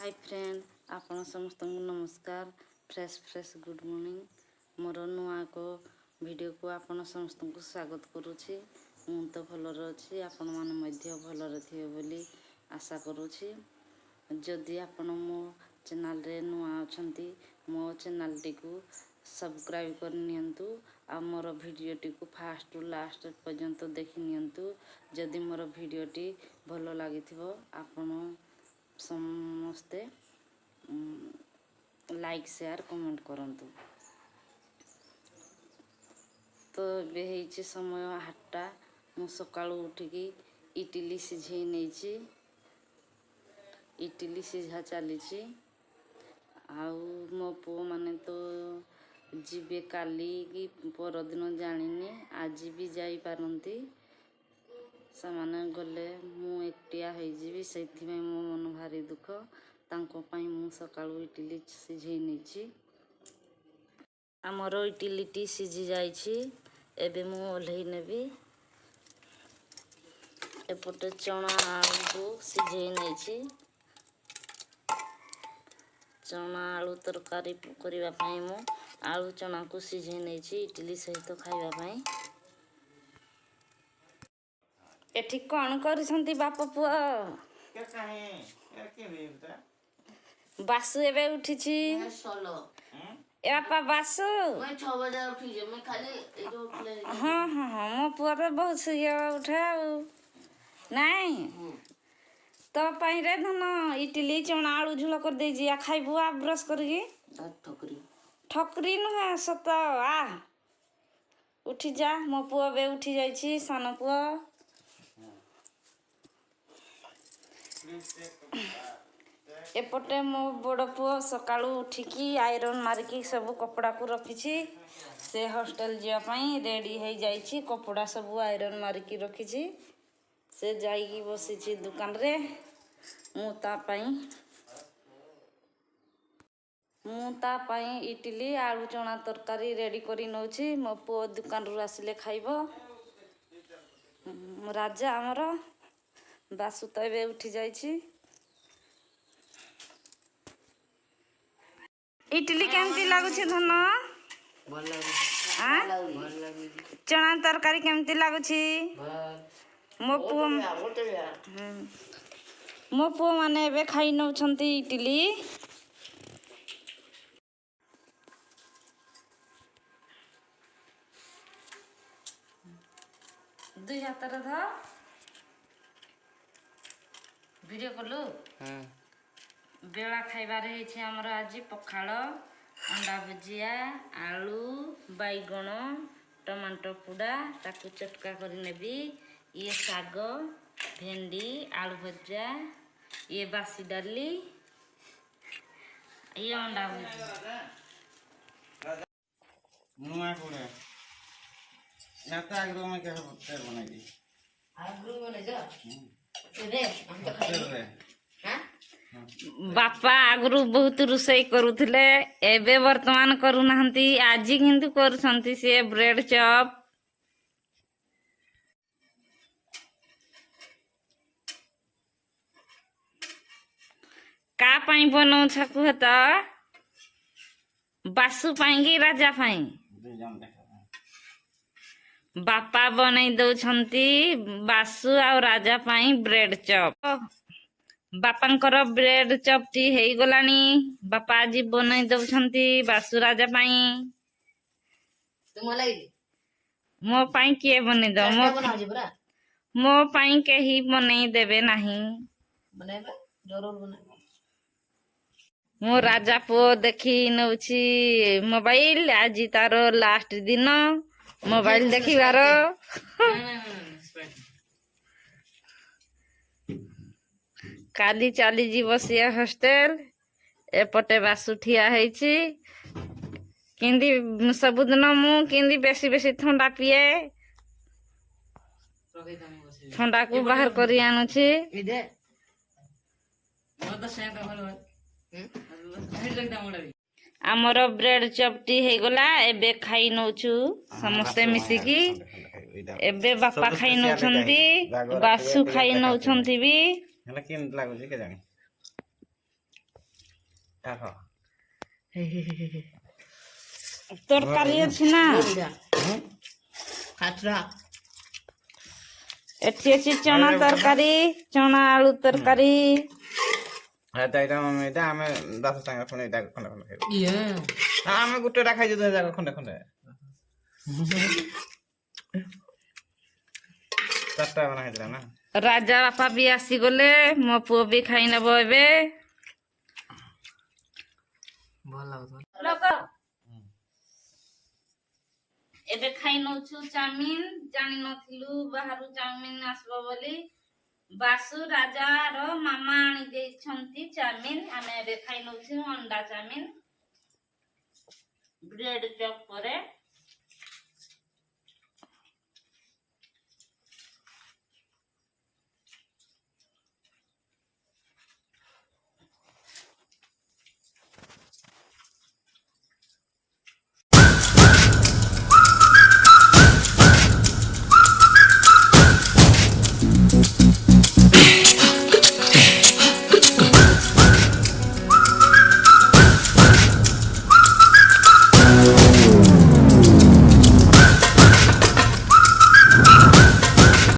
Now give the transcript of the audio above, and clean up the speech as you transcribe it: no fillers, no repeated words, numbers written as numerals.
Hi friend आपण समस्त नमस्कार फ्रेश गुड मॉर्निंग मोर नुआ को वीडियो को आपण समस्त को स्वागत करुछि। मु तो भलरे अछि आपण माने मध्य भलरे थिए बोली आशा करुछि। जदि आपण मो चैनल रे नुआ अछंती मो चैनल टी को सब्सक्राइब कर नियंतु आ मोर वीडियो टी को फास्ट टू लास्ट पर्यंत देखि नियंतु। जदि मोर वीडियो टी भलो लागिथिबो आपण समस्ते लाइक शेयर कमेंट करंतु। तो बेहिची समय 8टा मु सकाळू उठिकी इडली सिझेई नेछि। इडली सिझा चलीछि आउ मो पो माने तो जीवे काली की परदिन जानिनी आज भी जाई पारंती ସେମାନେ ଗଲେ ମୁଁ ଏକଟିଆ ହେଇଯିବି। ସେଇଥିପାଇଁ ମୋ ମନ ଭାରି ଦୁଃଖ। ତାଙ୍କ ପାଇଁ ମୁଁ ସକାଳୁ ଇଟିଲି ସିଝେଇ ନେଇଛି। ଆମର ଇଟିଲିଟି ସିଝି ଯାଇଛି। ଏବେ ମୁଁ ଓହ୍ଲେଇ ନେବି। ଏପଟେ ଚଣା ଆଳୁକୁ ସିଝେଇ ନେଇଛି। ଚଣା ଆଳୁ ତରକାରୀ କରିବା ପାଇଁ ମୁଁ ଆଳୁ ଚଣାକୁ ସିଝେଇ ନେଇଛି ଇଟିଲି ସହିତ ଖାଇବା ପାଇଁ। एठी कौन करिसंती बाप पुआ बासु एबे उठिछि ए बापा बासु मैं 6 बजे उठी जे मैं खाली ए जो उठले हां मो पुआ तो बहुत शीघ्र उठे नहीं तो पाई रे धन इडली चना आलू झोल कर दे जिया खाइबू आ ब्रश करगी ठकरी ठकरी न सत आ उठी जा मो पुआ बे उठी जाइछि सान पुआ एपटे मो बड़ पुओ सकाळू उठिकी आयरन मारिकी सब कपड़ा को रखिछि। से हॉस्टल जिया पई रेडी हो जाइछि। कपड़ा सब आयरन मारिकी रखिछि। से जाइकी बसिछि दुकान रे। मु ता पई इडली आलू चना तरकारी रेडी करी नउछि। मो पुओ दुकान रु आसिले खाइबो। राजा हमरो बासु तो एबे उठी जाइछि। इडली केमती लागुछि धन भल लागुछि चना तरकारी केमती लागुछि मो पुओ माने एबे खाइ नउछंती इडली। दुई हाथ रे ध वीडियो कलु बेला खाइबार है हमर आज पखाल अंडा भुजिया आलू बैगण टमाटो पुडा ताकू चटका कर नेबी। ये साग भेंडी आलू भुजिया ये बासी डाली ये अंडा भुजिया नुआ कोड़े या तो आगरो में के बनाई दी आगरो बने जा रे हम तो खाई हां बापा आगरू बहुत रुसई करूथिले एबे वर्तमान करू नाहंती आज किंतु करूछंती से ब्रेड चॉप का पाई बनौ छकु हता बासु पाई राजा पाई बापा बनै दउछंती बासु आ राजा पाई ब्रेड चॉप। बापांकर ब्रेड चपटी हेई गलानी बापा आज बनै दउछंती बासु राजा पाई तुम लाई मो पाई के बनै द मो पाई के ही बनै देबे नाही बनेबे जरूर बने। मो राजा पो देखी नउछि मोबाइल आज तारो लास्ट दिन मोबाइल देखिबार काली चाली जीव सिया हॉस्टल एपटे बासु ठिया ହେଇछि। किंदी सबुदिन मु किंदी बेसी बेसी ठंडा पिए ठंडा को बाहर करी आनुछि। आमर ब्रेड चपटी हे गला एबे खाई नउछु समस्ते मिसिकी एबे बापा खाई नउछंती बासु खाई नउछंती भी हला केन लागो जे के जानी ତରକାରୀ ଅଛି ନା ଏଠି ଅଛି ଚଣା ତରକାରୀ ଚଣା ଆଳୁ ତରକାରୀ ଆମେ 10 ଟଙ୍କା ଖଣ୍ଡେ ଏଇଟା ଖଣ୍ଡେ ଖଣ୍ଡେ ଖାଇବୁ ଆମେ ଗୋଟେଟା ଖାଇଛୁ 2 ଜାକ ଖଣ୍ଡେ ଖଣ୍ଡେ 4ଟା ବନା ହେଇଥିଲା ନା ରାଜା ବାପା ବି ଆସିଗଲେ ମୋ ପୁଅ ବି ଖାଇ ନେବ ଏବେ ଏବେ ଖାଇ ନଉଛୁ ଚାଉମିନ ଜାଣି ନଥିଲୁ ବାହାରୁ ଚାଉମିନ ଆସିବ ବୋଲି ବାସୁ ରାଜାର ମାମା ଆଣି ଦେଇଛନ୍ତି ଚାଉମିନ ଆମେ ଏବେ ଖାଇ ନଉଛୁ ଅଣ୍ଡା ଚାଉମିନ ବ୍ରେଡ ଚପ୍ ପରେ